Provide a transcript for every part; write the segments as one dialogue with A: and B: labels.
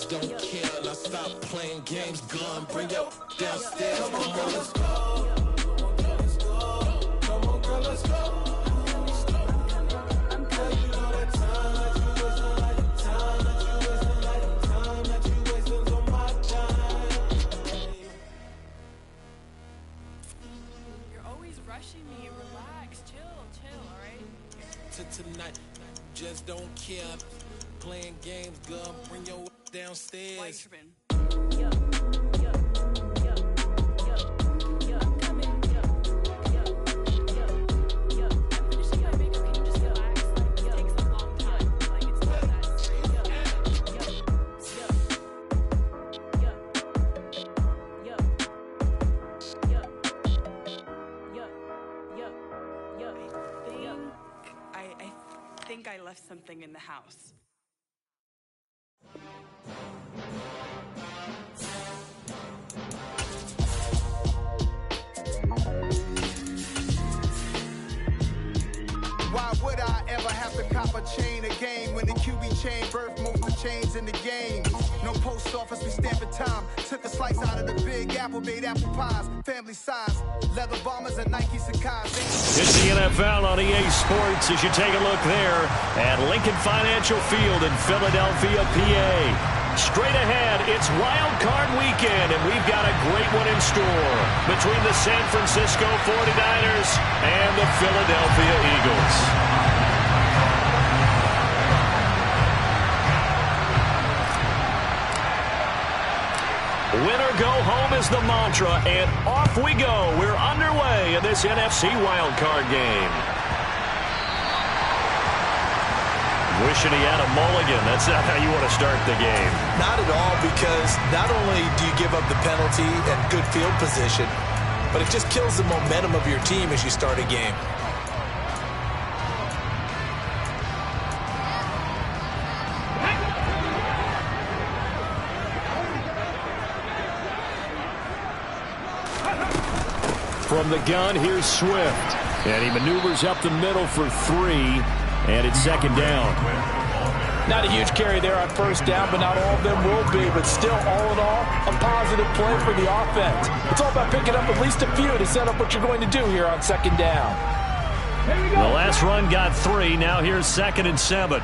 A: just don't care. Now stop playing games, gun, bring your downstairs. Come on, girl, let's go. Come on, girl, let's go. Tonight, just don't care. Playing games, girl, bring your downstairs.
B: I left something in the house.
C: Why would I ever have to cop a chain a game when the QB chain birthed most of the chains in the game? No post office, we stamping time. Took a slice out of the Big Apple, made apple pies, family size, leather bombers and Nike Sacai's.
D: It's the NFL on EA Sports as you take a look there at Lincoln Financial Field in Philadelphia, PA. Straight ahead, it's Wild Card Weekend, and we've got a great one in store between the San Francisco 49ers and the Philadelphia Eagles. Win or go home is the mantra, and off we go. We're underway in this NFC Wild Card game. Wishing he had a mulligan. That's not how you want to start the game.
E: Not at all, because not only do you give up the penalty and good field position, but it just kills the momentum of your team as you start a game.
D: From the gun, here's Swift. And he maneuvers up the middle for 3. And it's second down.
F: Not a huge carry there on first down, but not all of them will be. But still, all in all, a positive play for the offense. It's all about picking up at least a few to set up what you're going to do here on second down.
D: The last run got 3. Now here's 2nd and 7.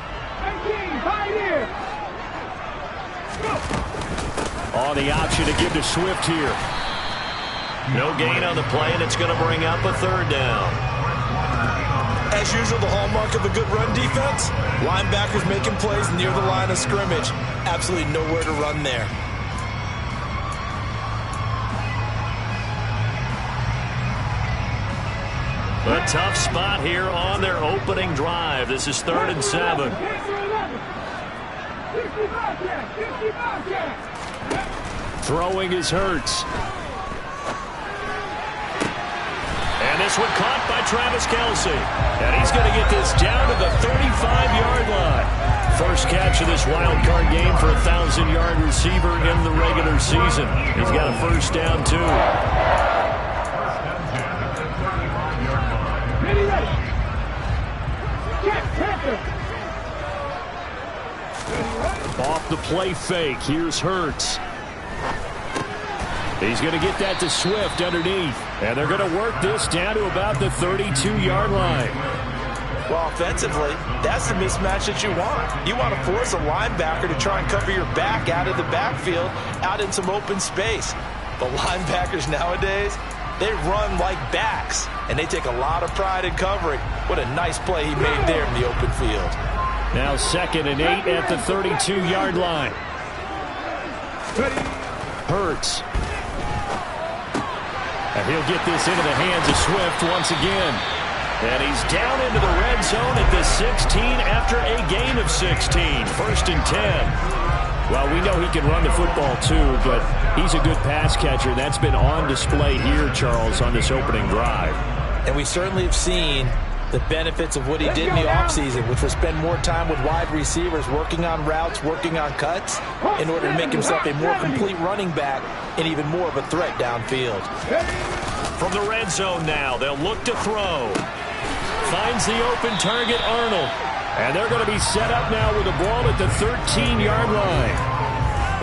D: Oh, the option to give to Swift here. No gain on the play, and it's going to bring up a 3rd down.
E: As usual, the hallmark of a good run defense, linebackers making plays near the line of scrimmage. Absolutely nowhere to run there.
D: A tough spot here on their opening drive. This is 3rd and 7. Throwing is Hurts. And this one caught by Travis Kelce. And he's going to get this down to the 35-yard line. First catch of this wild card game for a 1,000-yard receiver in the regular season. He's got a first down, too. Off the play fake. Here's Hurts. He's going to get that to Swift underneath. And they're going to work this down to about the 32-yard line.
E: Well, offensively, that's the mismatch that you want. You want to force a linebacker to try and cover your back out of the backfield, out in some open space. But linebackers nowadays, they run like backs, and they take a lot of pride in covering. What a nice play he made there in the open field.
D: Now 2nd and 8 at the 32-yard line. Hurts. And he'll get this into the hands of Swift once again. And he's down into the red zone at the 16 after a gain of 16. 1st and 10. Well, we know he can run the football too, but he's a good pass catcher. That's been on display here, Charles, on this opening drive.
E: And we certainly have seen the benefits of what he did in the offseason, which was spend more time with wide receivers, working on routes, working on cuts, in order to make himself a more complete running back and even more of a threat downfield.
D: From the red zone now, they'll look to throw. Finds the open target, Arnold. And they're going to be set up now with the ball at the 13-yard line.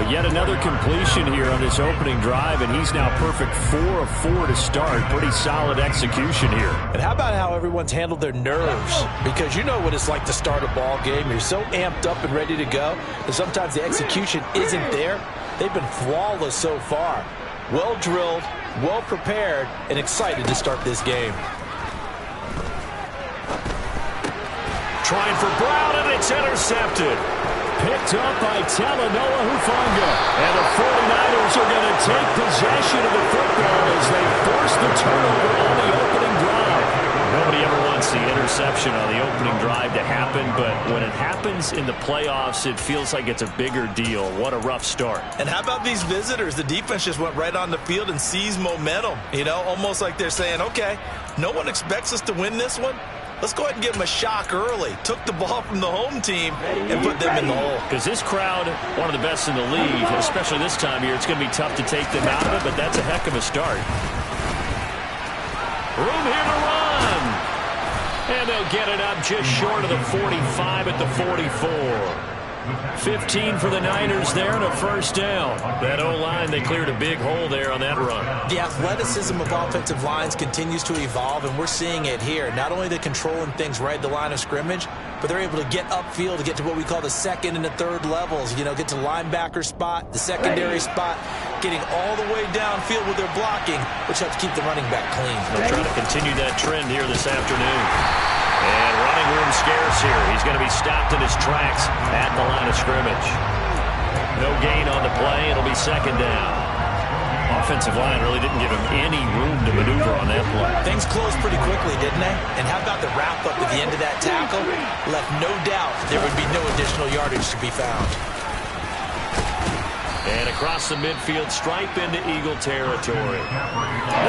D: But yet another completion here on this opening drive, and he's now perfect 4 of 4 to start. Pretty solid execution here.
F: And how about how everyone's handled their nerves? Because you know what it's like to start a ball game. You're so amped up and ready to go that sometimes the execution isn't there. They've been flawless so far. Well drilled, well prepared, and excited to start this game.
D: Trying for Brown, and it's intercepted. Picked up by Talanoa Hufanga. And the 49ers are going to take possession of the football as they force the turnover on the opening drive. Nobody ever wants the interception on the opening drive to happen, but when it happens in the playoffs, it feels like it's a bigger deal. What a rough start.
E: And how about these visitors? The defense just went right on the field and seized momentum. You know, almost like they're saying, okay, no one expects us to win this one. Let's go ahead and give them a shock early. Took the ball from the home team and put them in the hole.
D: Because this crowd, one of the best in the league, especially this time of year, it's going to be tough to take them out of it, but that's a heck of a start. Room here to run. And they'll get it up just short of the 45 at the 44. 15 for the Niners there and a first down. That O-line, they cleared a big hole there on that run.
F: The athleticism of offensive lines continues to evolve, and we're seeing it here. Not only are they controlling things right at the line of scrimmage, but they're able to get upfield to get to what we call the second and the third levels. You know, get to the linebacker spot, the secondary spot, getting all the way downfield with their blocking, which helps keep the running back clean.
D: They'll try to continue that trend here this afternoon. And running room scarce here. He's going to be stopped in his tracks at the line of scrimmage. No gain on the play. It'll be second down. Offensive line really didn't give him any room to maneuver on that play.
F: Things closed pretty quickly, didn't they? And how about the wrap-up at the end of that tackle? Left no doubt there would be no additional yardage to be found.
D: And across the midfield stripe into Eagle territory.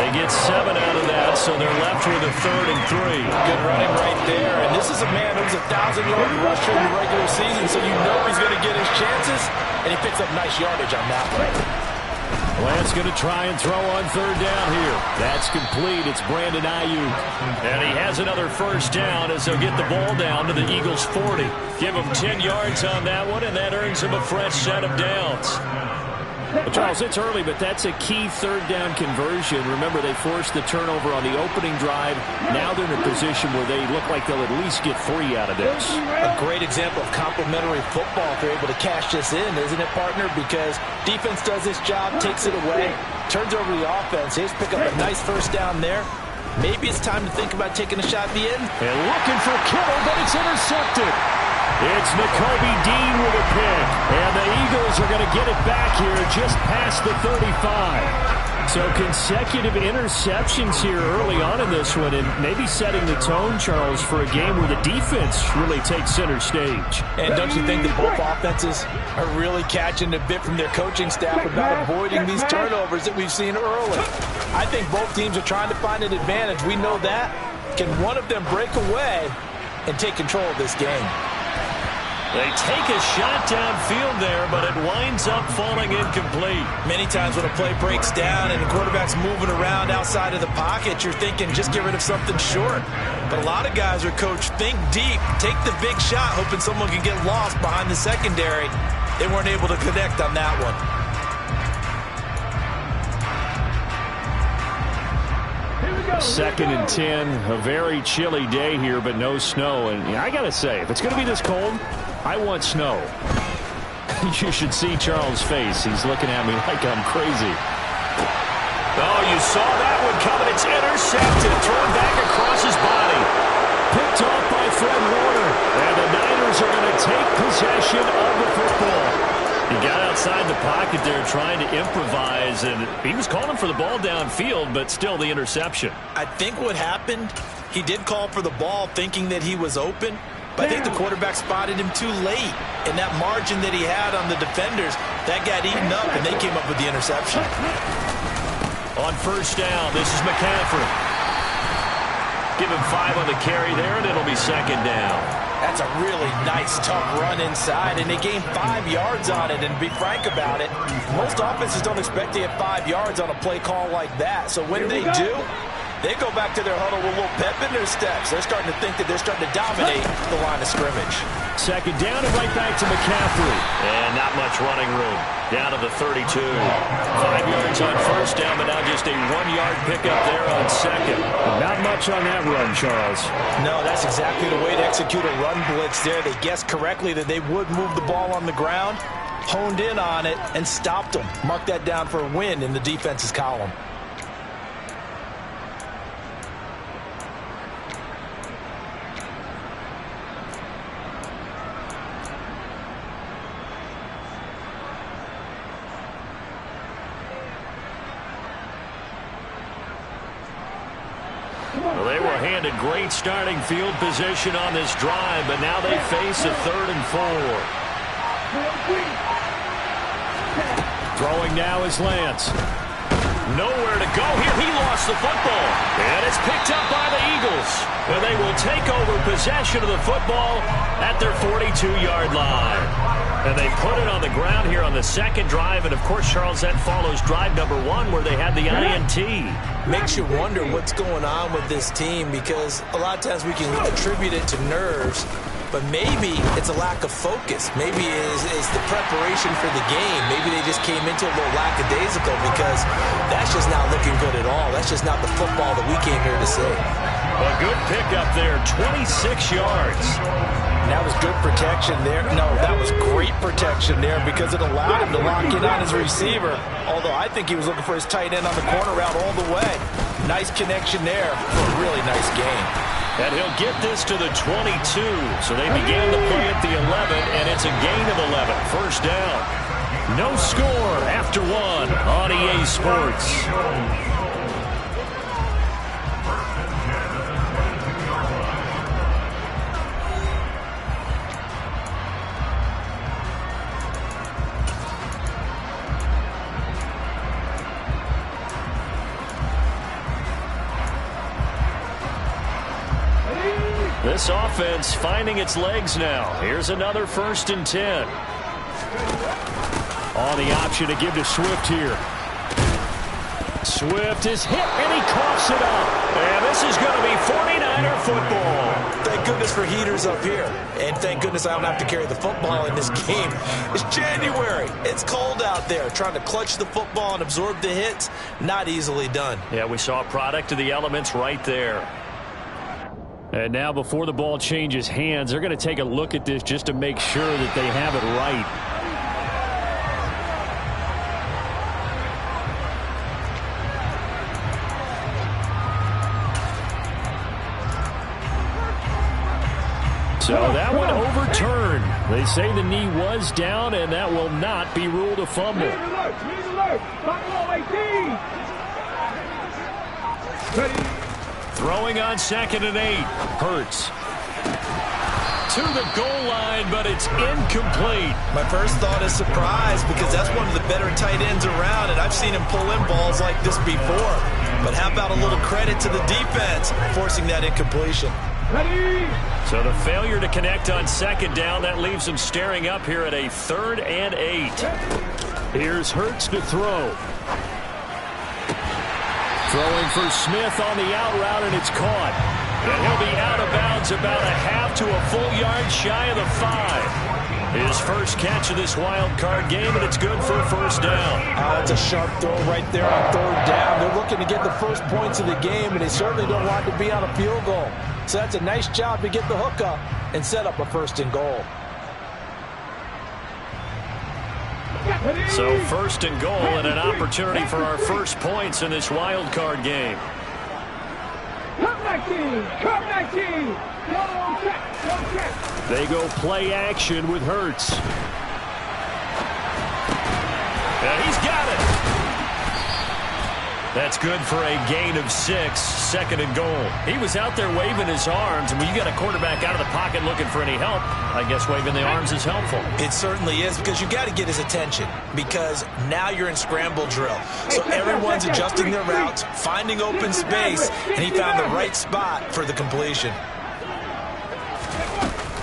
D: They get 7 out of that, so they're left with a 3rd and 3.
F: Good running right there. And this is a man who's a 1,000-yard rusher in the regular season, so you know he's going to get his chances. And he picks up nice yardage on that one.
D: Lance going to try and throw on 3rd down here. That's complete. It's Brandon Ayuk. And he has another first down as they'll get the ball down to the Eagles' 40. Give him 10 yards on that one, and that earns him a fresh set of downs. Well, Charles, it's early, but that's a key 3rd down conversion. Remember, they forced the turnover on the opening drive. Now they're in a position where they look like they'll at least get 3 out of this.
F: A great example of complementary football if they're able to cash this in, isn't it, partner? Because defense does this job, takes it away, turns over the offense. Here's pick up a nice first down there. Maybe it's time to think about taking a shot at the end.
D: And looking for Kittle, but it's intercepted. It's Nakobe Dean with a pick. And the Eagles are going to get it back here just past the 35. So consecutive interceptions here early on in this one, and maybe setting the tone, Charles, for a game where the defense really takes center stage.
F: And don't you think that both offenses are really catching a bit from their coaching staff about avoiding these turnovers that we've seen early? I think both teams are trying to find an advantage. We know that. Can one of them break away and take control of this game?
D: They take a shot downfield there, but it winds up falling incomplete.
E: Many times when a play breaks down and the quarterback's moving around outside of the pocket, you're thinking just get rid of something short. But a lot of guys are coached, think deep, take the big shot, hoping someone can get lost behind the secondary. They weren't able to connect on that one.
D: Second and 10, a very chilly day here, but no snow. And I got to say, if it's going to be this cold, I want snow. You should see Charles' face. He's looking at me like I'm crazy. Oh, you saw that one coming. It's intercepted, thrown back across his body. Picked off by Fred Warner. And the Niners are going to take possession of the football. He got outside the pocket there trying to improvise, and he was calling for the ball downfield, but still the interception.
E: I think what happened, he did call for the ball thinking that he was open, but I think the quarterback spotted him too late. And that margin that he had on the defenders, that got eaten up, and they came up with the interception.
D: On first down, this is McCaffrey. Give him 5 on the carry there, and it'll be second down.
F: That's a really nice, tough run inside, and they gained 5 yards on it. And to be frank about it, most offenses don't expect to get 5 yards on a play call like that. So when they do,
E: They go back to their huddle with a little pep in their steps. They're starting to think that they're starting to dominate the line of scrimmage.
D: Second down and right back to McCaffrey. And not much running room. Down to the 32. 5 yards on first down, but now just a 1-yard pickup there on second. Not much on that run, Charles.
E: No, that's exactly the way to execute a run blitz there. They guessed correctly that they would move the ball on the ground, honed in on it, and stopped them. Mark that down for a win in the defense's column.
D: Well, they were handed great starting field position on this drive, but now they face a 3rd and 4. Throwing now is Lance. Nowhere to go here. He lost the football. And it's picked up by the Eagles. And they will take over possession of the football at their 42-yard line. And they put it on the ground here on the second drive. And, of course, Charles, that follows drive number 1 where they had the INT.
E: Makes you wonder what's going on with this team, because a lot of times we can attribute it to nerves, but maybe it's a lack of focus. Maybe it's the preparation for the game. Maybe they just came into a little lackadaisical, because that's just not looking good at all. That's just not the football that we came here to see.
D: A good pickup there, 26 yards.
E: And that was good protection there. No, that was great protection there, because it allowed him to lock in on his receiver. Although I think he was looking for his tight end on the corner route all the way. Nice connection there for a really nice game.
D: And he'll get this to the 22. So they began the play at the 11, and it's a gain of 11. First down. No score after 1 on EA Sports. This offense finding its legs now. Here's another 1st and 10. On the option to give to Swift here. Swift is hit, and he coughs it up. And this is going to be 49er football.
E: Thank goodness for heaters up here. And thank goodness I don't have to carry the football in this game. It's January. It's cold out there. Trying to clutch the football and absorb the hits, not easily done.
D: Yeah, we saw a product of the elements right there. And now before the ball changes hands, they're going to take a look at this just to make sure that they have it right. So that one overturned. They say the knee was down, and that will not be ruled a fumble. Throwing on 2nd and 8. Hurts. To the goal line, but it's incomplete.
E: My first thought is surprise, because that's one of the better tight ends around, and I've seen him pull in balls like this before. But how about a little credit to the defense forcing that incompletion?
D: So the failure to connect on 2nd down, that leaves them staring up here at a 3rd and 8. Here's Hurts to throw. Throwing for Smith on the out route, and it's caught. And he'll be out of bounds about a half to a full yard shy of the 5. His first catch of this wild card game, and it's good for a 1st down.
E: That's a sharp throw right there on 3rd down. They're looking to get the first points of the game, and they certainly don't want to be on a field goal. So that's a nice job to get the hook up and set up a 1st and goal.
D: So 1st and goal, and an opportunity for our first points in this wild card game. They go play action with Hurts. And he's got it. That's good for a gain of 6, 2nd and goal. He was out there waving his arms, and when you got a quarterback out of the pocket looking for any help, I guess waving the arms is helpful.
E: It certainly is, because you got to get his attention, because now you're in scramble drill. So everyone's adjusting their routes, finding open space, and he found the right spot for the completion.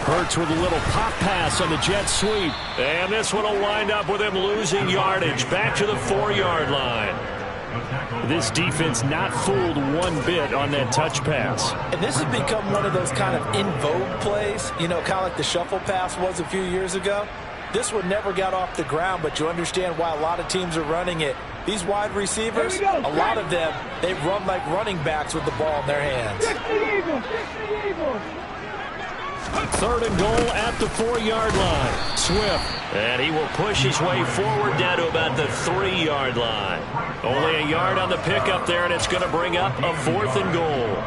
D: Hurts with a little pop pass on the jet sweep. And this one will wind up with him losing yardage back to the 4-yard line. This defense not fooled one bit on that touch pass.
F: And this has become one of those kind of in vogue plays, you know, kind of like the shuffle pass was a few years ago. This one never got off the ground, but you understand why a lot of teams are running it. These wide receivers, a lot of them, they run like running backs with the ball in their hands.
D: 3rd and goal at the 4-yard line. Swift. And he will push his way forward down to about the 3-yard line. Only a yard on the pickup there, and it's going to bring up a 4th and goal.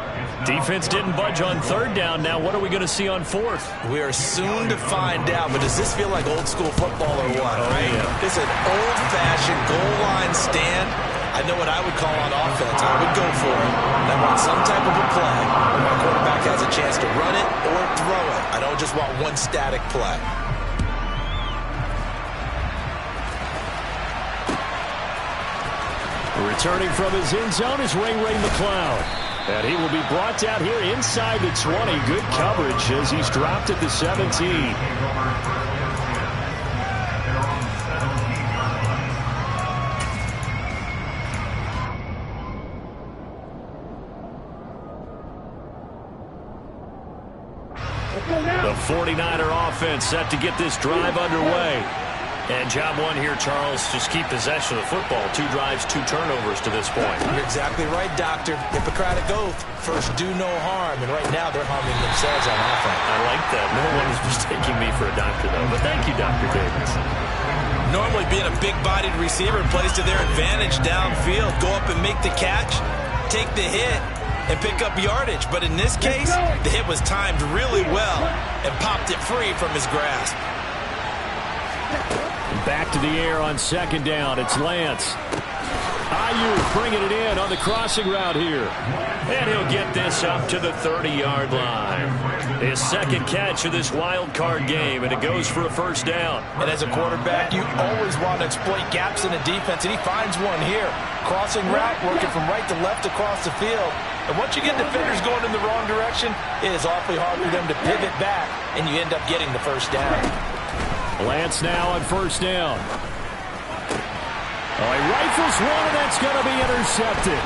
D: Defense didn't budge on 3rd down. Now what are we going to see on 4th?
E: We are soon to find out, but does this feel like old school football or what, right? Yeah. It's an old-fashioned goal line stand. I know what I would call on offense. I would go for it. I want some type of a play where my quarterback has a chance to run it or throw it. I don't just want one static play.
D: Returning from his end zone is Ray McCloud. And he will be brought down here inside the 20. Good coverage as he's dropped at the 17. The 49er offense set to get this drive underway. And job one here, Charles, just keep possession of the football. 2 drives, 2 turnovers to this point.
E: You're exactly right, Doctor. Hippocratic oath. First, do no harm. And right now, they're harming themselves on offense.
D: I like that. No one is mistaking me for a doctor, though. But thank you, Dr. Davis.
E: Normally, being a big-bodied receiver plays to their advantage downfield. Go up and make the catch, take the hit, and pick up yardage. But in this case, the hit was timed really well and popped it free from his grasp.
D: Back to the air on 2nd down. It's Lance. Ayuk bringing it in on the crossing route here. And he'll get this up to the 30-yard line. His 2nd catch of this wild card game, and it goes for a 1st down.
E: And as a quarterback, you always want to exploit gaps in a defense, and he finds one here. Crossing route, working from right to left across the field. And once you get defenders going in the wrong direction, it is awfully hard for them to pivot back, and you end up getting the 1st down.
D: Lance now on 1st down. Oh, he rifles one, and that's going to be intercepted.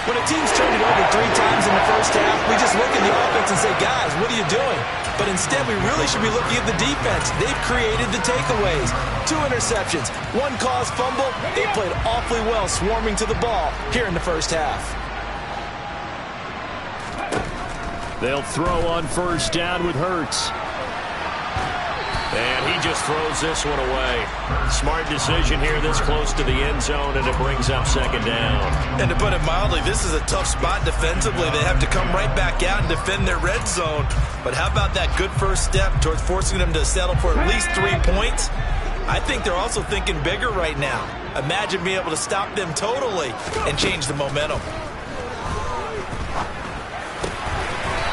E: When a team's turned it over 3 times in the 1st half, we just look at the offense and say, guys, what are you doing? But instead, we really should be looking at the defense. They've created the takeaways. 2 interceptions, 1 caused fumble. They played awfully well swarming to the ball here in the 1st half.
D: They'll throw on 1st down with Hurts. And he just throws this one away. Smart decision here this close to the end zone, and it brings up 2nd down.
E: And to put it mildly, this is a tough spot defensively. They have to come right back out and defend their red zone. But how about that good first step towards forcing them to settle for at least 3 points? I think they're also thinking bigger right now. Imagine being able to stop them totally and change the momentum.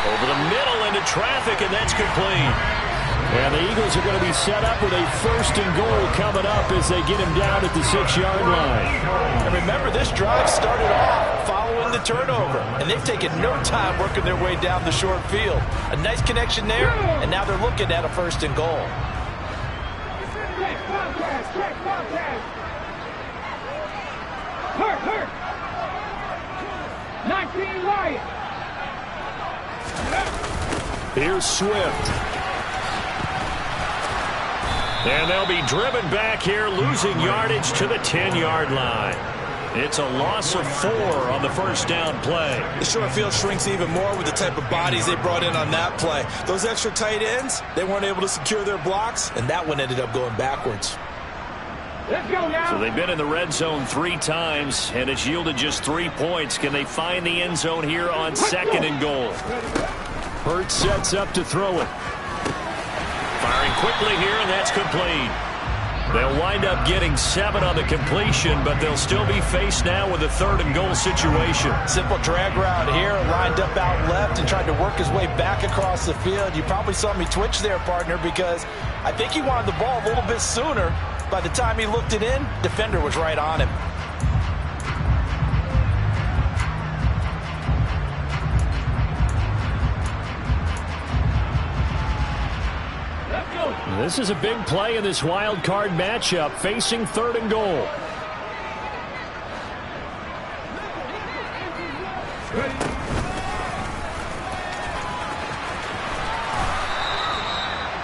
D: Over the middle into traffic, and that's complete. And the Eagles are going to be set up with a 1st and goal coming up as they get him down at the 6-yard line.
F: And remember, this drive started off following the turnover, and they've taken no time working their way down the short field. A nice connection there, and now they're looking at a 1st and goal.
G: Hurt. 19 Lions.
D: Here's Swift. And they'll be driven back here, losing yardage to the 10-yard line. It's a loss of 4 on the 1st down play.
E: The short field shrinks even more with the type of bodies they brought in on that play. Those extra tight ends, they weren't able to secure their blocks, and that one ended up going backwards.
G: Let's go now.
D: So they've been in the red zone 3 times, and it's yielded just 3 points. Can they find the end zone here on 2nd and goal? Hurts sets up to throw it. Firing quickly here, and that's complete. They'll wind up getting 7 on the completion, but they'll still be faced now with a 3rd and goal situation.
F: Simple drag route here, lined up out left and tried to work his way back across the field. You probably saw me twitch there, partner, because I think he wanted the ball a little bit sooner. By the time he looked it in, defender was right on him.
G: Let's go.
D: This is a big play in this wild card matchup, facing 3rd and goal.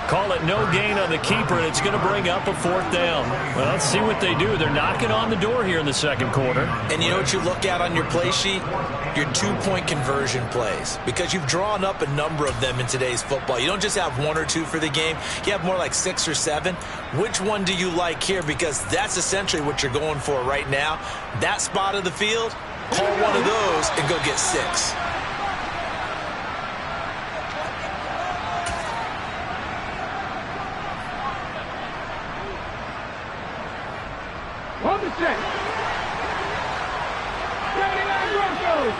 D: Call it no gain on the keeper, and it's going to bring up a 4th down. Well, let's see what they do. They're knocking on the door here in the 2nd quarter.
E: And you know what you look at on your play sheet? Your 2-point conversion plays. Because you've drawn up a number of them in today's football. You don't just have 1 or 2 for the game. You have more like 6 or 7. Which one do you like here? Because that's essentially what you're going for right now. That spot of the field, call one of those and go get 6.
G: On the set. 79 Broncos.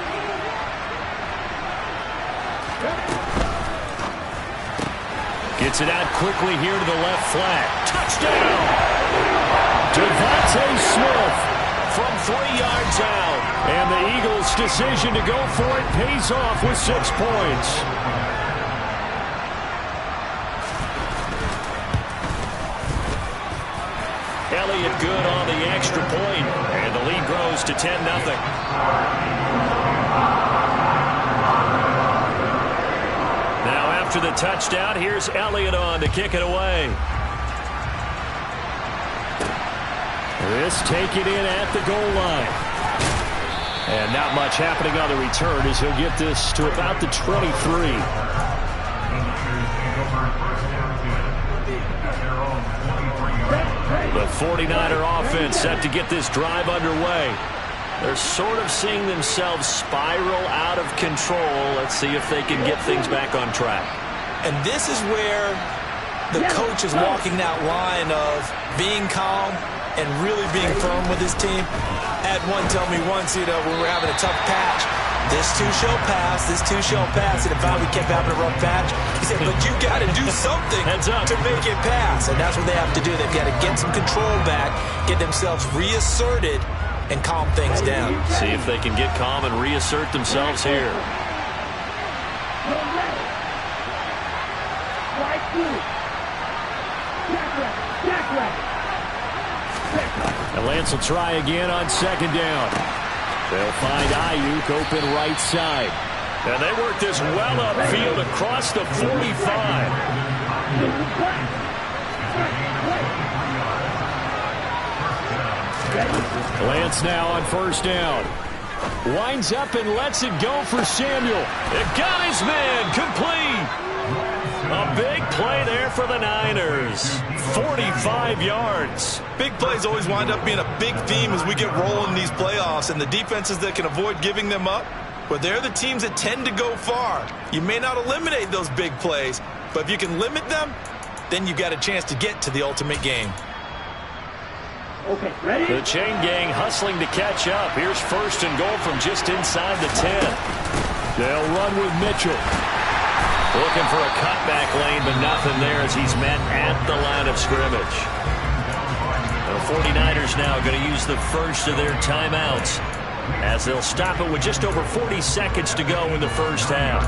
D: Gets it out quickly here to the left flat. Touchdown! Devontae Smith from 3 yards out. And the Eagles' decision to go for it pays off with 6 points. Elliott good on the extra point, and the lead grows to 10-0. Now after the touchdown, here's Elliott on to kick it away. This take it in at the goal line. And not much happening on the return as he'll get this to about the 23. The 49er offense set to get this drive underway. They're sort of seeing themselves spiral out of control. Let's see if they can get things back on track.
E: And this is where the coach is walking that line of being calm and really being firm with his team. I had one tell me once, when we're having a tough patch, this too shall pass, this too shall pass. And if we kept having a rough patch, he said, but you got to do something to make it pass. And that's what they have to do. They've got to get some control back, get themselves reasserted, and calm things down.
D: See if they can get calm and reassert themselves here. And Lance will try again on 2nd down. They'll find Ayuk open right side. And they work this well upfield across the 45. Lance now on 1st down. Winds up and lets it go for Samuel. It got his man complete. A big play there for the Niners. 45 yards.
E: Big plays always wind up being a big theme as we get rolling in these playoffs, and the defenses that can avoid giving them up, well, they're the teams that tend to go far. You may not eliminate those big plays, but if you can limit them, then you've got a chance to get to the ultimate game.
G: Okay, ready?
D: The chain gang hustling to catch up. Here's 1st and goal from just inside the 10. They'll run with Mitchell. Looking for a cutback lane, but nothing there as he's met at the line of scrimmage. The 49ers now going to use the first of their timeouts as they'll stop it with just over 40 seconds to go in the 1st half.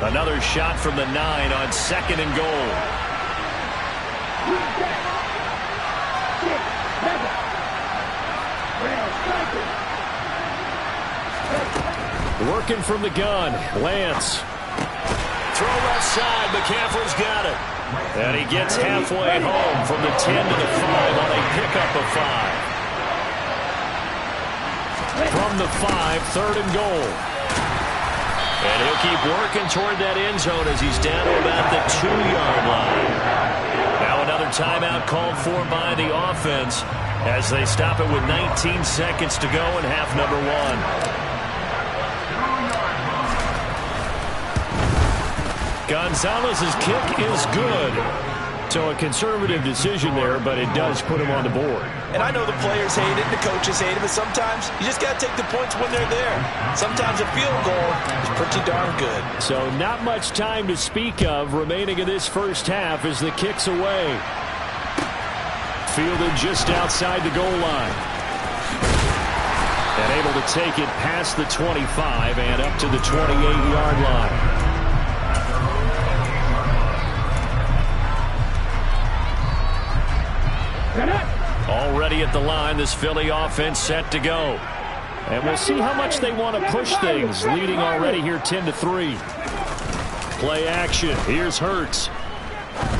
D: Another shot from the 9 on 2nd and goal. Working from the gun, Lance. Throw left side, McCaffrey's got it. And he gets halfway home from the 10 to the 5 on a pickup of 5. From the 5, 3rd and goal. And he'll keep working toward that end zone as he's down to about the 2-yard line. Now another timeout called for by the offense as they stop it with 19 seconds to go in half number 1. Gonzalez's kick is good. So a conservative decision there, but it does put him on the board.
E: And I know the players hate it, the coaches hate it, but sometimes you just got to take the points when they're there. Sometimes a field goal is pretty darn good. So
D: not much time to speak of remaining in this first half as the kick's away. Fielded just outside the goal line. And able to take it past the 25 and up to the 28-yard line. Already at the line, this Philly offense set to go. And we'll see how much they want to push things, leading already here 10-3. Play action. Here's Hurts.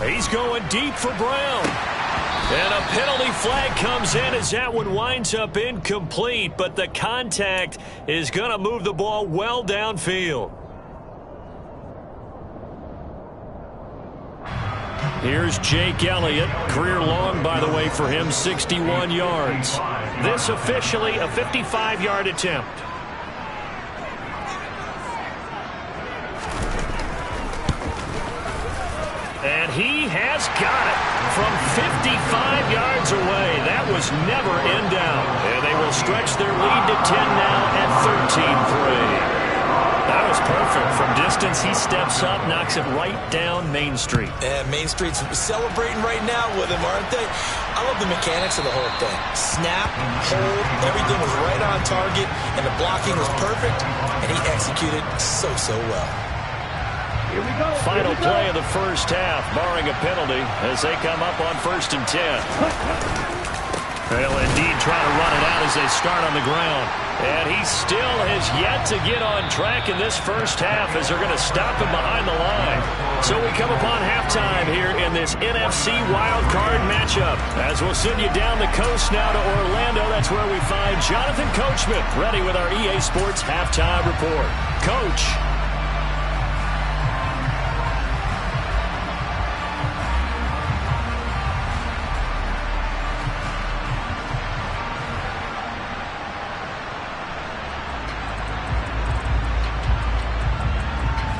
D: He's going deep for Brown. And a penalty flag comes in as that one winds up incomplete, but the contact is going to move the ball well downfield. Here's Jake Elliott. Career long, by the way, for him, 61 yards. This officially a 55-yard attempt. And he has got it from 55 yards away. That was never in doubt. And they will stretch their lead to 10 now at 13-3. That was perfect. From distance, he steps up, knocks it right down Main Street.
E: And Main Street's celebrating right now with him, aren't they? I love the mechanics of the whole thing. Snap, hold, everything was right on target, and the blocking was perfect, and he executed so well.
G: Here we go.
D: Final play of the first half, barring a penalty, as they come up on 1st and 10. They'll indeed try to run it out as they start on the ground. And he still has yet to get on track in this first half as they're going to stop him behind the line. So we come upon halftime here in this NFC Wild Card matchup. As we'll send you down the coast now to Orlando, that's where we find Jonathan Coachman ready with our EA Sports Halftime Report. Coach.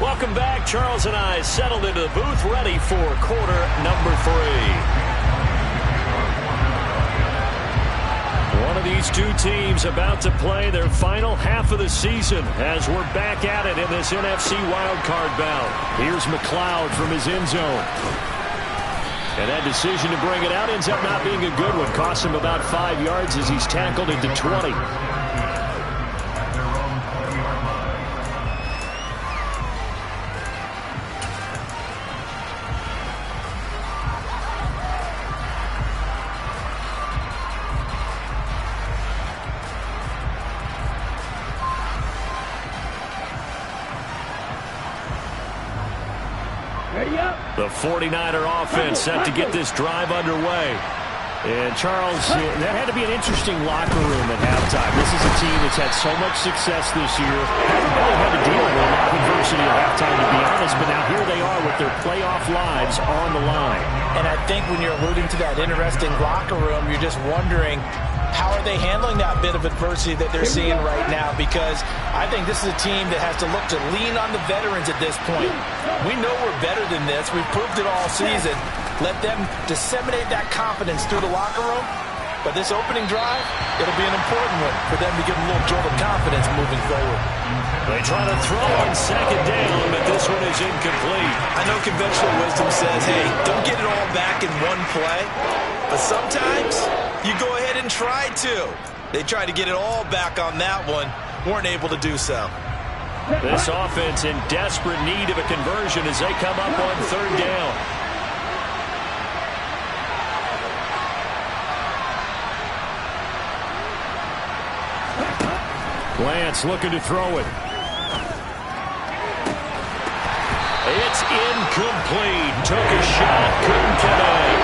D: Welcome back. Charles and I settled into the booth, ready for quarter number 3. One of these two teams about to play their final half of the season as we're back at it in this NFC wildcard bout. Here's McLeod from his end zone. And that decision to bring it out ends up not being a good one. Costs him about 5 yards as he's tackled into 20. The 49er offense set to get this drive underway. And Charles, that had to be an interesting locker room at halftime. This is a team that's had so much success this year. Hasn't really had to deal with a lot of adversity at halftime, to be honest. But now here they are with their playoff lives on the line.
F: And I think when you're alluding to that interesting locker room, you're just wondering, how are they handling that bit of adversity that they're seeing right now? Because I think this is a team that has to look to lean on the veterans at this point. We know we're better than this. We've proved it all season. Let them disseminate that confidence through the locker room. But this opening drive, it'll be an important one for them to give them a little jolt of confidence moving forward.
D: They try to throw on second down, but this one is incomplete.
E: I know conventional wisdom says, hey, don't get it all back in one play. But sometimes you go ahead and try to. They tried to get it all back on that one. Weren't able to do so.
D: This offense in desperate need of a conversion as they come up on 3rd down. Lance looking to throw it. It's incomplete. Took a shot, couldn't connect.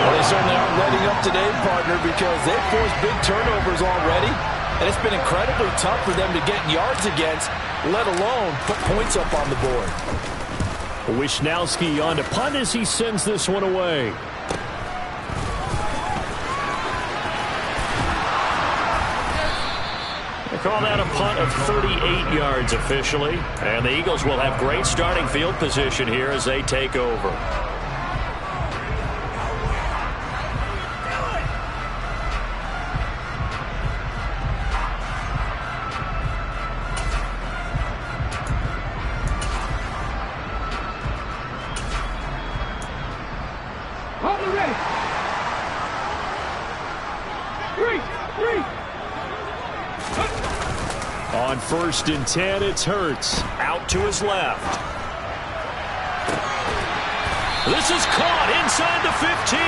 F: Well, they certainly aren't letting up today, partner, because they've forced big turnovers already. And it's been incredibly tough for them to get yards against, let alone put points up on the board.
D: Wisnowski on to punt as he sends this one away. They call that a punt of 38 yards officially. And the Eagles will have great starting field position here as they take over.
G: Ready. 3.
D: On 1st and 10, it's Hurts. Out to his left. This is caught inside the 15.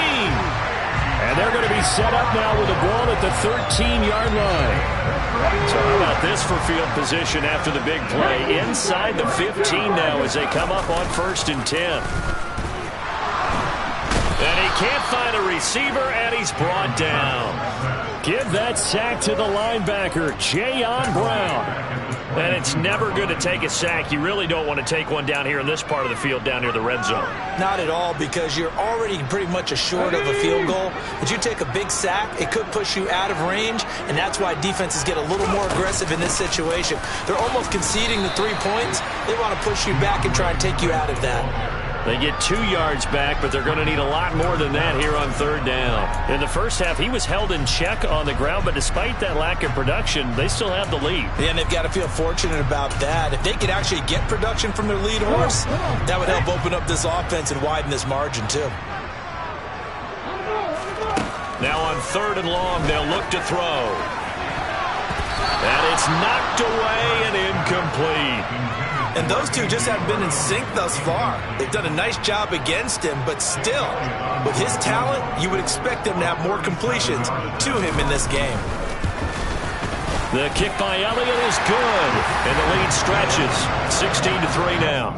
D: And they're going to be set up now with a ball at the 13-yard line. So how about this for field position after the big play? Inside the 15 now as they come up on 1st and 10. And he can't find a receiver, and he's brought down. Give that sack to the linebacker, Jayon Brown. And it's never good to take a sack. You really don't want to take one down here in this part of the field down near the red zone.
E: Not at all, because you're already pretty much assured of a field goal. But you take a big sack, it could push you out of range, and that's why defenses get a little more aggressive in this situation. They're almost conceding the 3 points. They want to push you back and try and take you out of that.
D: They get 2 yards back, but they're going to need a lot more than that here on 3rd down. In the first half, he was held in check on the ground, but despite that lack of production, they still have the lead.
E: Yeah, and they've got to feel fortunate about that. If they could actually get production from their lead horse, that would help open up this offense and widen this margin, too.
D: Now on 3rd and long, they'll look to throw. And it's knocked away and incomplete.
E: And those two just haven't been in sync thus far. They've done a nice job against him, but still, with his talent, you would expect them to have more completions to him in this game.
D: The kick by Elliott is good, and the lead stretches 16-3 now.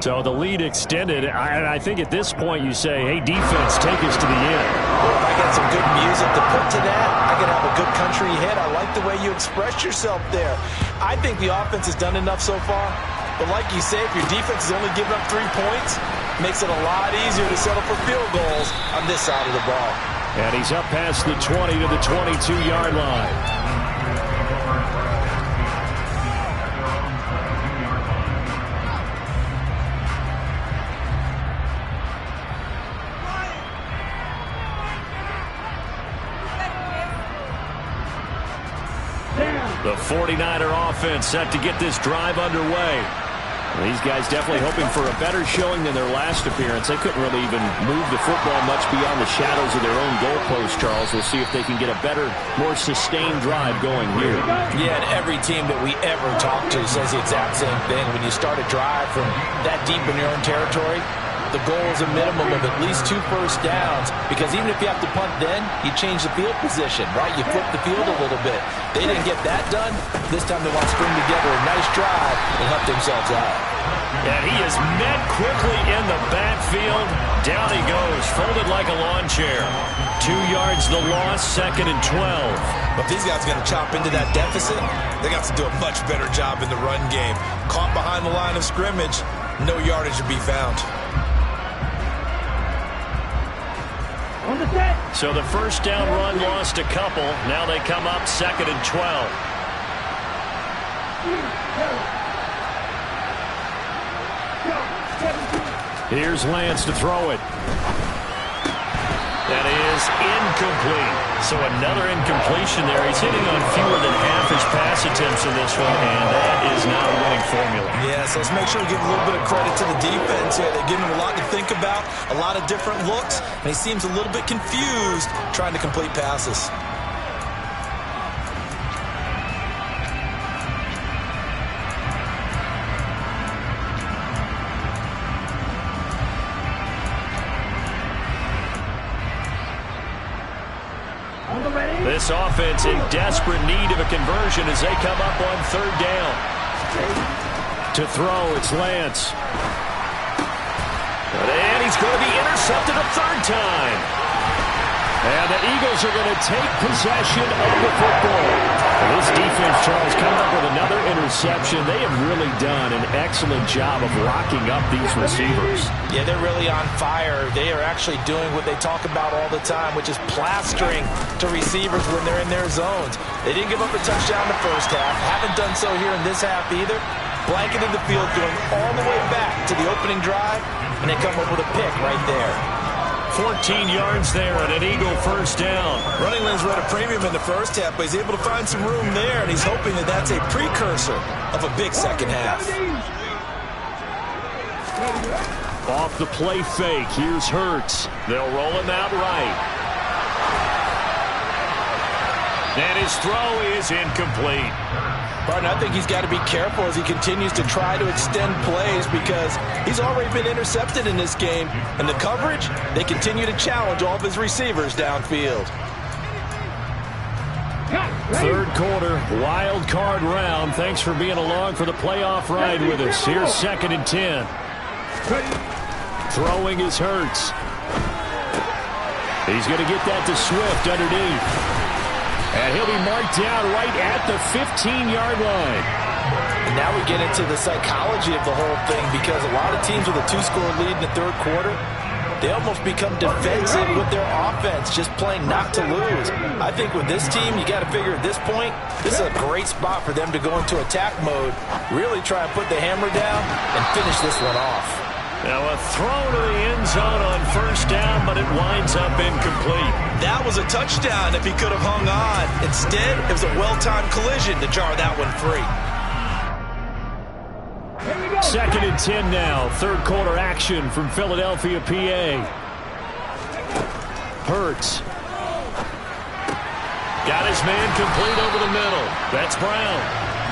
D: So the lead extended, and I think at this point you say, hey, defense, take us to the end.
E: Well, if I got some good music to put to that, I could have a good country hit. I like the way you express yourself there. I think the offense has done enough so far. But like you say, if your defense is only giving up 3 points, it makes it a lot easier to settle for field goals on this side of the ball.
D: And he's up past the 20 to the 22-yard line. The 49er offense set to get this drive underway. These guys definitely hoping for a better showing than their last appearance. They couldn't really even move the football much beyond the shadows of their own goalpost, Charles. We'll see if they can get a better, more sustained drive going here.
F: Yeah, and every team that we ever talk to says the exact same thing. When you start a drive from that deep in your own territory, the goal is a minimum of at least 2 first downs, because even if you have to punt then, you change the field position, right? You flip the field a little bit. They didn't get that done. This time they want to string together a nice drive and help themselves out.
D: And he is met quickly in the backfield. Down he goes, folded like a lawn chair. 2 yards the loss, 2nd and 12.
E: But these guys are going to chop into that deficit. They got to do a much better job in the run game. Caught behind the line of scrimmage, no yardage to be found.
D: So the first down run lost a couple. Now they come up 2nd and 12. Here's Lance to throw it. That is incomplete. So another incompletion there. He's hitting on fewer than half his pass attempts in this one, and that is not a winning formula.
E: Yeah, so let's make sure we give a little bit of credit to the defense here. They give him a lot to think about, a lot of different looks, and he seems a little bit confused trying to complete passes.
D: This offense in desperate need of a conversion as they come up on 3rd down. To throw, it's Lance. And he's going to be intercepted a 3rd time. And the Eagles are going to take possession of the football. This defense, Charles, coming up with another interception. They have really done an excellent job of locking up these receivers.
F: Yeah, they're really on fire. They are actually doing what they talk about all the time, which is plastering to receivers when they're in their zones. They didn't give up a touchdown the first half. Haven't done so here in this half either. Blanketed the field, going all the way back to the opening drive, and they come up with a pick right there.
D: 14 yards there and an Eagle first down.
E: Running lanes were at a premium in the first half, but he's able to find some room there, and he's hoping that that's a precursor of a big second half.
D: Off the play fake, here's Hurts. They'll roll him out right. And his throw is incomplete.
E: Partner, I think he's got to be careful as he continues to try to extend plays because he's already been intercepted in this game. And the coverage, they continue to challenge all of his receivers downfield.
D: Third quarter, wild card round. Thanks for being along for the playoff ride with us. Here's 2nd and 10. Throwing is Hurts. He's going to get that to Swift underneath. And he'll be marked down right at the 15-yard line.
E: And now we get into the psychology of the whole thing because a lot of teams with a 2-score lead in the third quarter, they almost become defensive with their offense, just playing not to lose. I think with this team, you got to figure at this point, this is a great spot for them to go into attack mode, really try and put the hammer down and finish this one off.
D: Now a throw to the end zone on 1st down, but it winds up incomplete.
E: That was a touchdown if he could have hung on. Instead, it was a well-timed collision to jar that one free.
D: 2nd and 10 now. Third quarter action from Philadelphia, PA. Hurts. Got his man complete over the middle. That's Brown.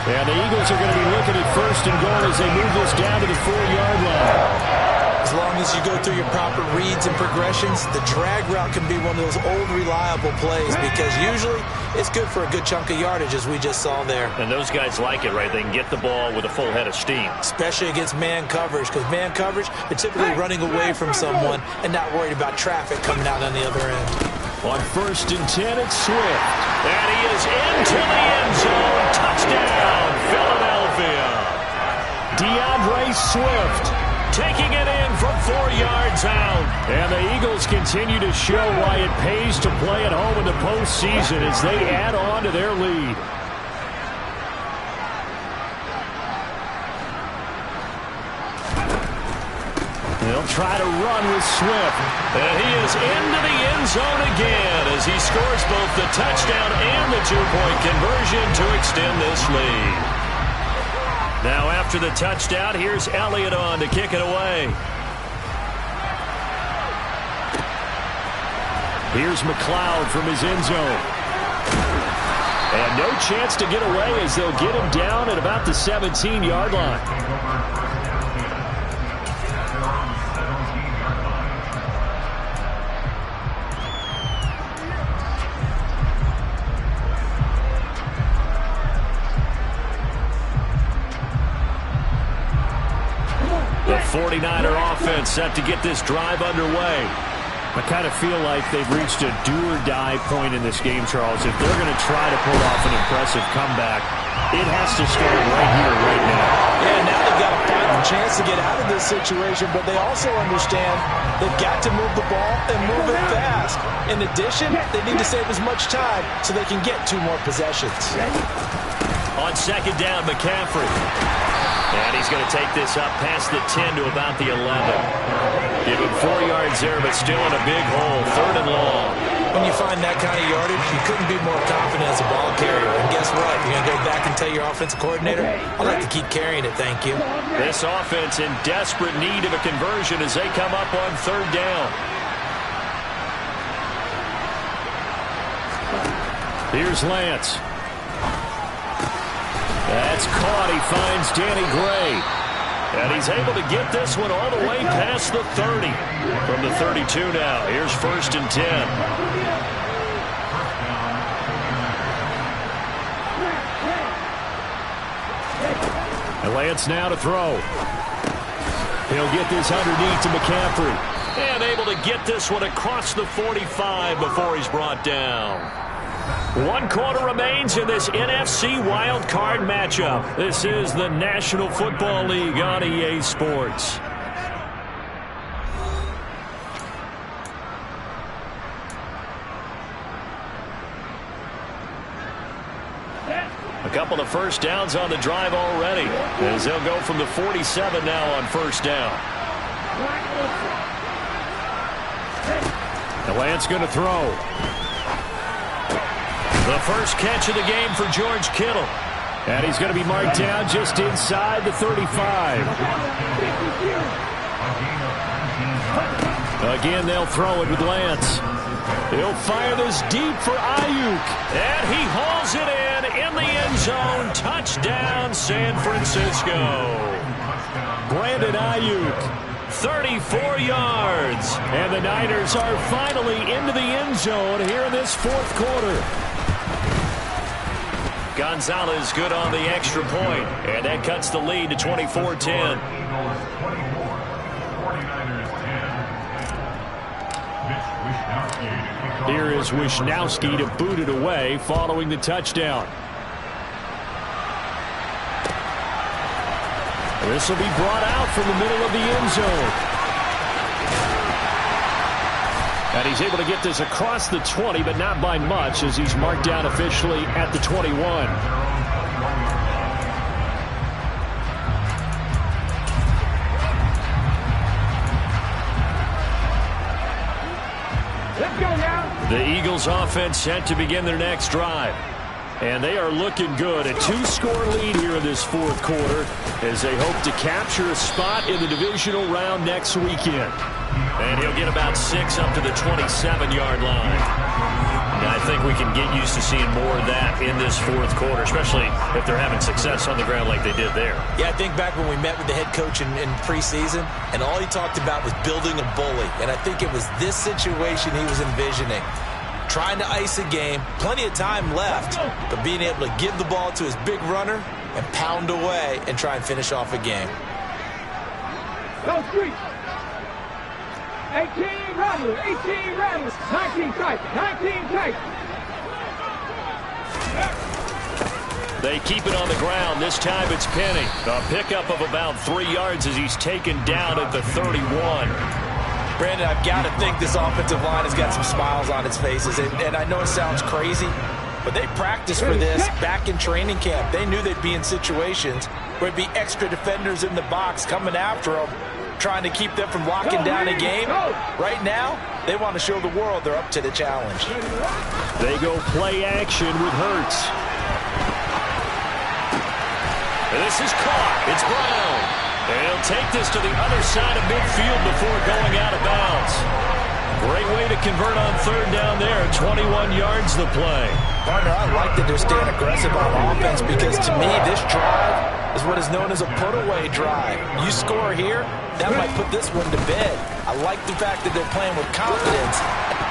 D: And the Eagles are going to be looking at 1st and goal as they move this down to the 4-yard line.
E: As long as you go through your proper reads and progressions, the drag route can be one of those old reliable plays because usually it's good for a good chunk of yardage as we just saw there.
D: And those guys like it, right? They can get the ball with a full head of steam.
E: Especially against man coverage because man coverage, they're typically running away from someone and not worried about traffic coming out on the other end.
D: On 1st and 10, it's Swift. And he is into the end zone. Touchdown, Philadelphia. DeAndre Swift taking it in from 4 yards out. And the Eagles continue to show why it pays to play at home in the postseason as they add on to their lead. They'll try to run with Swift. And he is into the end zone again as he scores both the touchdown and the 2-point conversion to extend this lead. Now after the touchdown, here's Elliott on to kick it away. Here's McLeod from his end zone. And no chance to get away as they'll get him down at about the 17-yard line. The 49er offense set to get this drive underway. I kind of feel like they've reached a do-or-die point in this game, Charles. If they're going to try to pull off an impressive comeback, it has to start right here, right now.
E: Yeah, now they've got a final chance to get out of this situation, but they also understand they've got to move the ball and move it fast. In addition, they need to save as much time so they can get 2 more possessions.
D: On 2nd down, McCaffrey. And he's going to take this up past the 10 to about the 11. Give him 4 yards there, but still in a big hole. 3rd and long.
E: When you find that kind of yardage, you couldn't be more confident as a ball carrier. And guess what? You're going to go back and tell your offensive coordinator, I'd like to keep carrying it, thank you.
D: This offense in desperate need of a conversion as they come up on 3rd down. Here's Lance. That's caught. He finds Danny Gray. And he's able to get this one all the way past the 30. From the 32 now. Here's 1st and 10. And Lance now to throw. He'll get this underneath to McCaffrey. And able to get this one across the 45 before he's brought down. 1 quarter remains in this NFC Wild Card matchup. This is the National Football League on EA Sports. A couple of first downs on the drive already, as they'll go from the 47 now on 1st down. And Lance going to throw. The first catch of the game for George Kittle. And he's going to be marked down just inside the 35. Again, they'll throw it with Lance. He'll fire this deep for Ayuk. And he hauls it in the end zone. Touchdown, San Francisco. Brandon Ayuk, 34 yards. And the Niners are finally into the end zone here in this fourth quarter. Gonzalez good on the extra point. And that cuts the lead to 24-10. Here is Wishnowsky to boot it away following the touchdown. This will be brought out from the middle of the end zone. And he's able to get this across the 20, but not by much, as he's marked down officially at the 21. The Eagles offense set to begin their next drive. And they are looking good. A 2-score lead here in this fourth quarter as they hope to capture a spot in the divisional round next weekend. And he'll get about 6 up to the 27-yard line. And I think we can get used to seeing more of that in this fourth quarter, especially if they're having success on the ground like they did there.
E: Yeah, I think back when we met with the head coach in preseason, and all he talked about was building a bully. And I think it was this situation he was envisioning. Trying to ice a game, plenty of time left, but being able to give the ball to his big runner and pound away and try and finish off a game.
G: Go street. 18 rattlers, 18 rattlers, 19 tight, 19 tight.
D: They keep it on the ground. This time it's Penny. A pickup of about 3 yards as he's taken down at the 31.
E: Brandon, I've got to think this offensive line has got some smiles on its faces. And I know it sounds crazy, but they practiced for this back in training camp. They knew they'd be in situations where there'd be extra defenders in the box coming after them, trying to keep them from locking down a game. Right now, they want to show the world they're up to the challenge.
D: They go play action with Hurts. And this is caught. It's Brown. And he'll take this to the other side of midfield before going out of bounds. Great way to convert on third down there. 21 yards the play.
E: Partner, I like that they're staying aggressive on offense because to me, this drive is what is known as a put-away drive. You score here, that might put this one to bed. I like the fact that they're playing with confidence.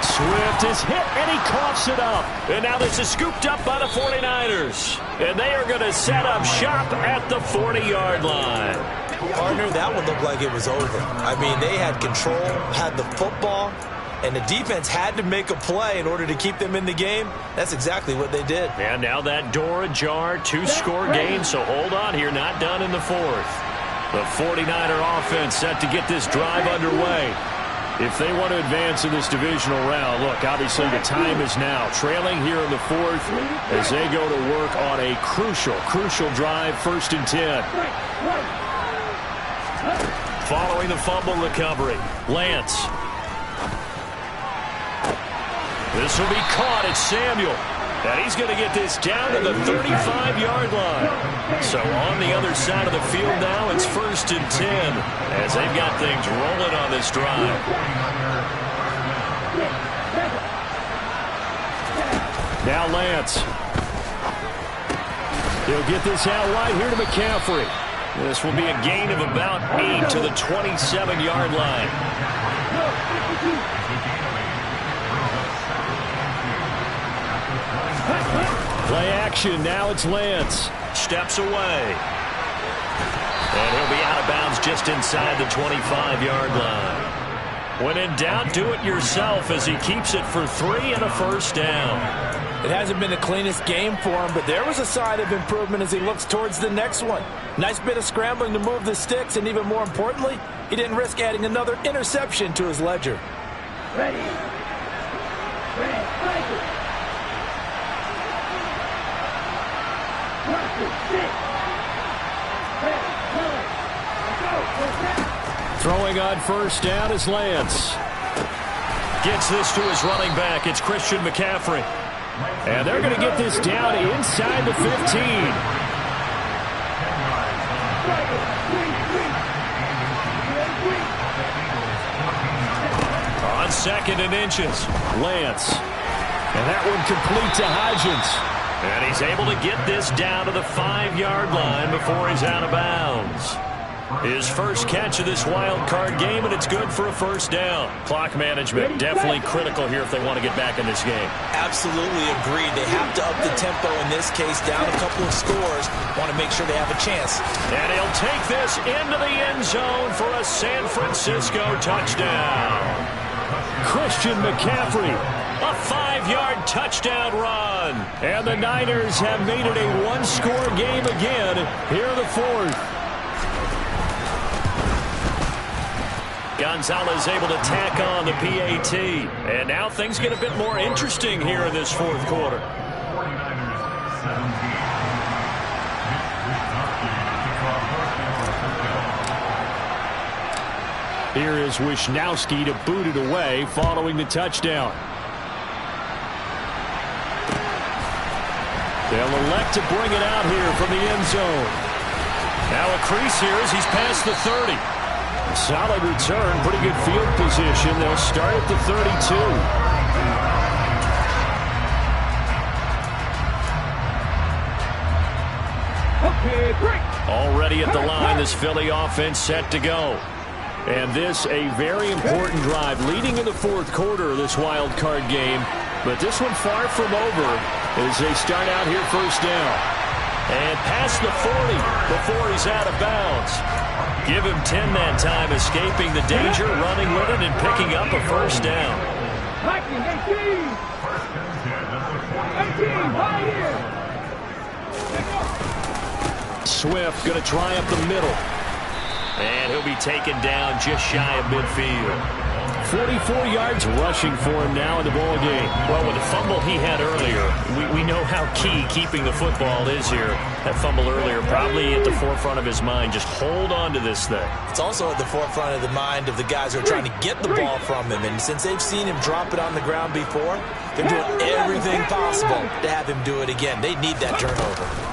D: Swift is hit, and he coughs it up. And now this is scooped up by the 49ers. And they are going to set up shop at the 40-yard line.
E: Partner, that one looked like it was over. I mean, they had control, had the football, and the defense had to make a play in order to keep them in the game. That's exactly what they did.
D: And now that door ajar, 2-score game, so hold on here, not done in the fourth. The 49er offense set to get this drive underway. If they want to advance in this divisional round, look, obviously the time is now. Trailing here in the fourth as they go to work on a crucial drive, 1st and 10. Following the fumble recovery, Lance. This will be caught. It's Samuel. And he's going to get this down to the 35-yard line. So on the other side of the field now, it's 1st and 10 as they've got things rolling on this drive. Now Lance. He'll get this out wide here to McCaffrey. This will be a gain of about 8 to the 27-yard line. Play action. Now it's Lance. Steps away. And he'll be out of bounds just inside the 25-yard line. When in doubt, do it yourself as he keeps it for 3 and a first down.
F: It hasn't been the cleanest game for him, but there was a sign of improvement as he looks towards the next one. Nice bit of scrambling to move the sticks, and even more importantly, he didn't risk adding another interception to his ledger.
G: Ready.
D: Throwing on first down is Lance. Gets this to his running back. It's Christian McCaffrey. And they're going to get this down inside the 15. on 2nd and inches. Lance. And that one complete to Hodgins. And he's able to get this down to the 5-yard line before he's out of bounds. His first catch of this wild card game, and it's good for a first down. Clock management definitely critical here if they want to get back in this game.
E: Absolutely agreed. They have to up the tempo in this case, down a couple of scores. Want to make sure they have a chance.
D: And he'll take this into the end zone for a San Francisco touchdown. Christian McCaffrey, a 5-yard touchdown run. And the Niners have made it a one-score game again here in the 4th. Gonzalez able to tack on the PAT. And now things get a bit more interesting here in this 4th quarter. Here is Wisnowski to boot it away following the touchdown. They'll elect to bring it out here from the end zone. Now a crease here as he's past the 30. Solid return, pretty good field position. They'll start at the 32.
G: Okay, break.
D: Already at the line, this Philly offense set to go. And this a very important drive leading in the 4th quarter of this wild card game. But this one far from over as they start out here first down. And past the 40 before he's out of bounds. Give him 10 that time, escaping the danger, running with it, and picking up a first down.
G: 18, right here.
D: Swift going to try up the middle. And he'll be taken down just shy of midfield. 44 yards rushing for him now in the ball game. Well, with the fumble he had earlier, we know how key keeping the football is here. That fumble earlier probably at the forefront of his mind. Just hold on to this thing.
E: It's also at the forefront of the mind of the guys who are trying to get the ball from him. And since they've seen him drop it on the ground before, they're doing everything possible to have him do it again. They need that turnover.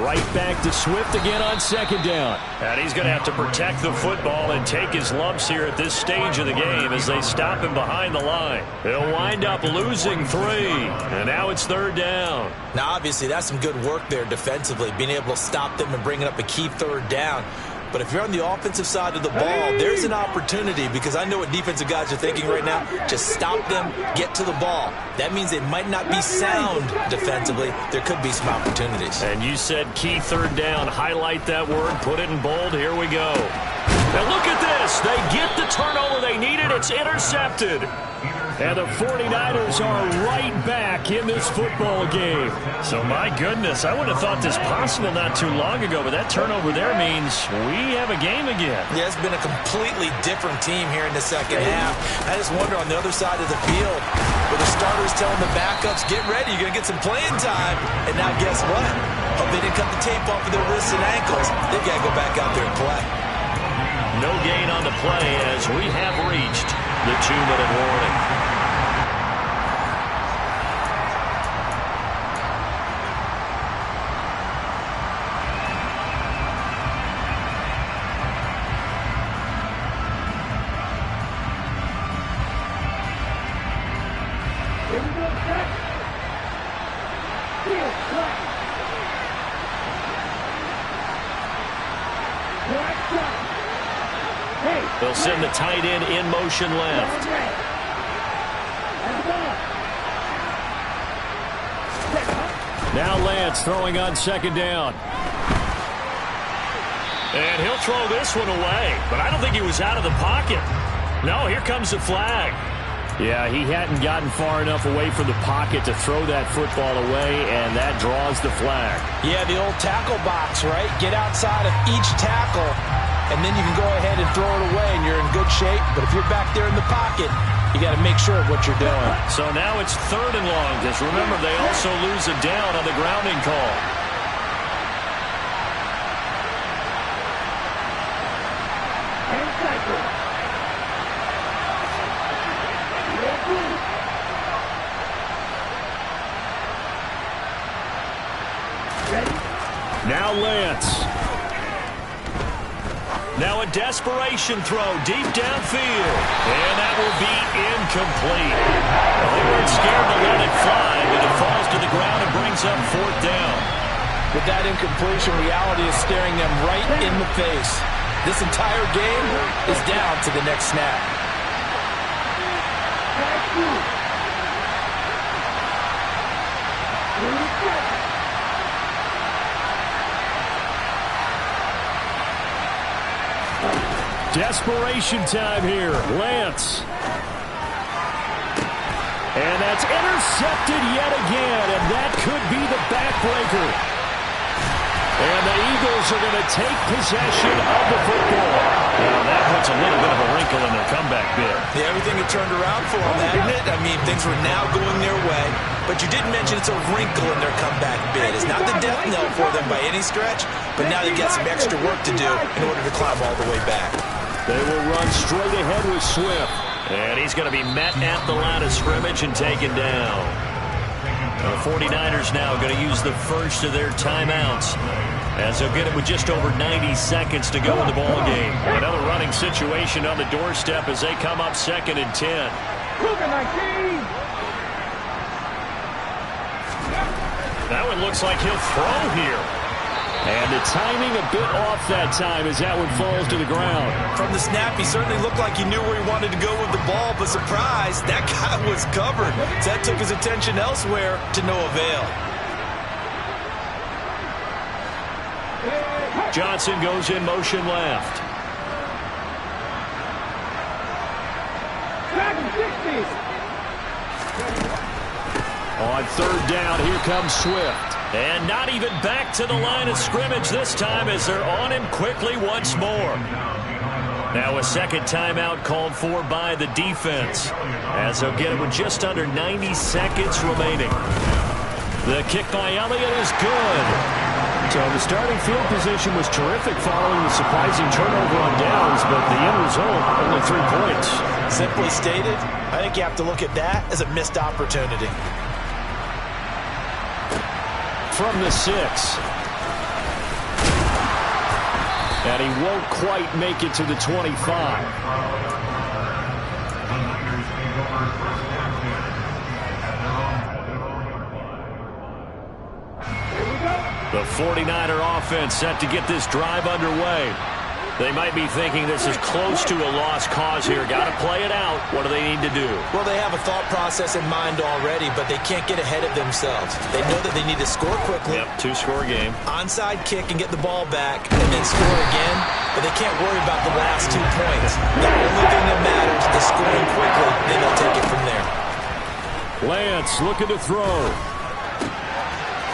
D: Right back to Swift again on 2nd down. And he's going to have to protect the football and take his lumps here at this stage of the game as they stop him behind the line. He'll wind up losing 3. And now it's 3rd down.
E: Now, obviously, that's some good work there defensively, being able to stop them and bringing up a key 3rd down. But if you're on the offensive side of the ball, there's an opportunity because I know what defensive guys are thinking right now. Just stop them, get to the ball. That means they might not be sound defensively. There could be some opportunities.
D: And you said key 3rd down. Highlight that word. Put it in bold. Here we go. Now look at this. They get the turnover they needed. It's intercepted. And the 49ers are right back in this football game. So, my goodness, I would have thought this possible not too long ago, but that turnover there means we have a game again.
E: Yeah, it's been a completely different team here in the second half. I just wonder on the other side of the field, where the starters telling the backups, get ready, you're going to get some playing time. And now guess what? Hope they didn't cut the tape off of their wrists and ankles. They've got to go back out there and play.
D: No gain on the play as we have reached the 2-minute warning. They'll send the tight end in motion left. Now Lance throwing on 2nd down. And he'll throw this one away. But I don't think he was out of the pocket. No, here comes the flag. Yeah, he hadn't gotten far enough away from the pocket to throw that football away, and that draws the flag.
F: Yeah, the old tackle box, right? Get outside of each tackle, and then you can go ahead and throw it away, and you're in good shape. But if you're back there in the pocket, you got to make sure of what you're doing.
D: So now it's 3rd and long, because remember, they also lose a down on the grounding call. Now Lance. Now a desperation throw deep downfield. And that will be complete. Well, they weren't scared to let it fly, but it falls to the ground and brings up 4th down.
F: With that incompletion, reality is staring them right in the face. This entire game is down to the next snap.
D: Desperation time here. Lance. And that's intercepted yet again, and that could be the backbreaker. And the Eagles are going to take possession of the football. Now, that puts a little bit of a wrinkle in their comeback bid.
E: Yeah, everything had turned around for them, hadn't it? I mean, things were now going their way. But you did mention it's a wrinkle in their comeback bid. It's not the death knell for them by any stretch, but now they've got some extra work to do in order to climb all the way back.
D: They will run straight ahead with Swift. And he's going to be met at the line of scrimmage and taken down. The 49ers now going to use the first of their timeouts, as they'll get it with just over 90 seconds to go in the ball game. Another running situation on the doorstep as they come up 2nd and 10. That one looks like he'll throw here. And the timing a bit off that time as that one falls to the ground.
E: From the snap, he certainly looked like he knew where he wanted to go with the ball, but surprise, that guy was covered. So that took his attention elsewhere to no avail.
D: Johnson goes in motion left. On 3rd down, here comes Swift. And not even back to the line of scrimmage this time as they're on him quickly once more. Now a second timeout called for by the defense, as they'll get it with just under 90 seconds remaining. The kick by Elliott is good. So the starting field position was terrific following the surprising turnover on downs, but the end result, only 3 points.
E: Simply stated, I think you have to look at that as a missed opportunity.
D: From the 6. And he won't quite make it to the 25. The 49er offense set to get this drive underway. They might be thinking this is close to a lost cause here. Got to play it out. What do they need to do?
E: Well, they have a thought process in mind already, but they can't get ahead of themselves. They know that they need to score quickly.
D: Yep, 2-score game.
E: Onside kick and get the ball back, and then score again. But they can't worry about the last 2 points. The only thing that matters is scoring quickly. Then they'll take it from there.
D: Lance looking to throw.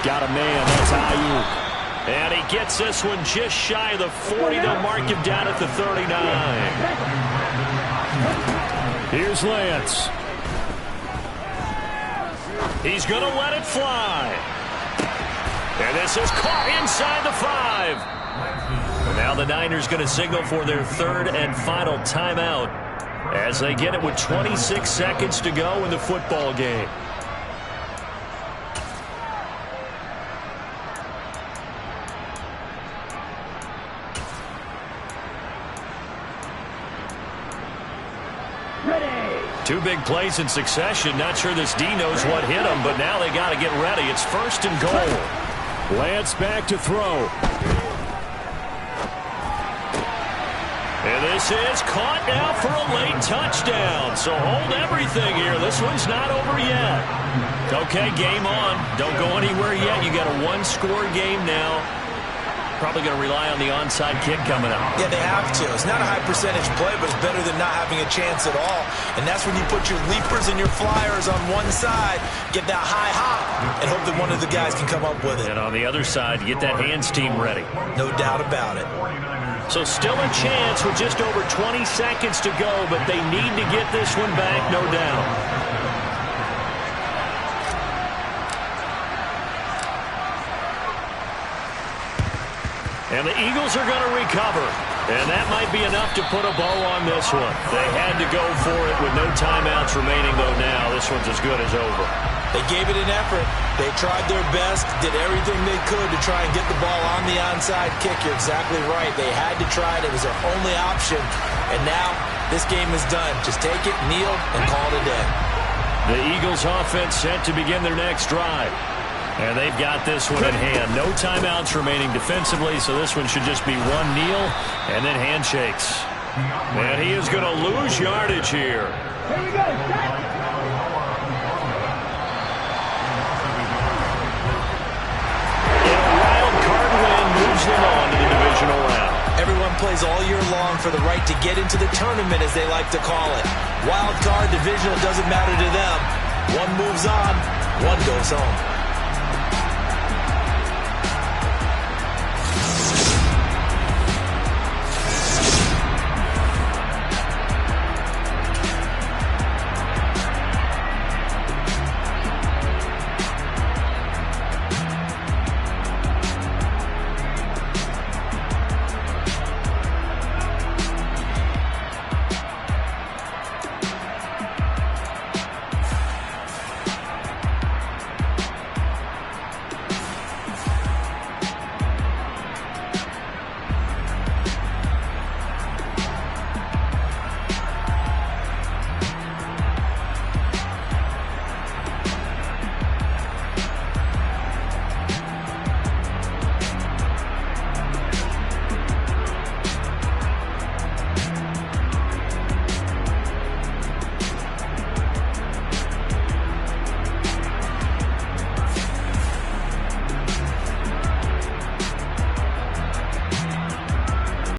D: Got a man. That's Ayuk. And he gets this one just shy of the 40. They'll mark him down at the 39. Here's Lance. He's going to let it fly. And this is caught inside the 5. And now the Niners going to signal for their 3rd and final timeout as they get it with 26 seconds to go in the football game. Two big plays in succession. Not sure this D knows what hit him, but now they got to get ready. It's 1st and goal. Lance back to throw. And this is caught now for a late touchdown. So hold everything here. This one's not over yet. Okay, game on. Don't go anywhere yet. You got a 1-score game now. Probably going to rely on the onside kick coming up.
E: Yeah, they have to. It's not a high percentage play, but it's better than not having a chance at all. And that's when you put your leapers and your flyers on one side, get that high hop, and hope that one of the guys can come up with it.
D: And on the other side, get that hands team ready.
E: No doubt about it.
D: So still a chance with just over 20 seconds to go, but they need to get this one back, no doubt. And the Eagles are going to recover. And that might be enough to put a bow on this one. They had to go for it with no timeouts remaining, though now. This one's as good as over.
E: They gave it an effort. They tried their best, did everything they could to try and get the ball on the onside kick. You're exactly right. They had to try it. It was their only option. And now this game is done. Just take it, kneel, and call it a day.
D: The Eagles offense set to begin their next drive. And they've got this one in hand. No timeouts remaining defensively, so this one should just be one kneel and then handshakes. And he is going to lose yardage here.
G: Here we go. Set.
D: Moves them on to the divisional round.
E: Everyone plays all year long for the right to get into the tournament, as they like to call it. Wild card, divisional, doesn't matter to them. One moves on, one goes home.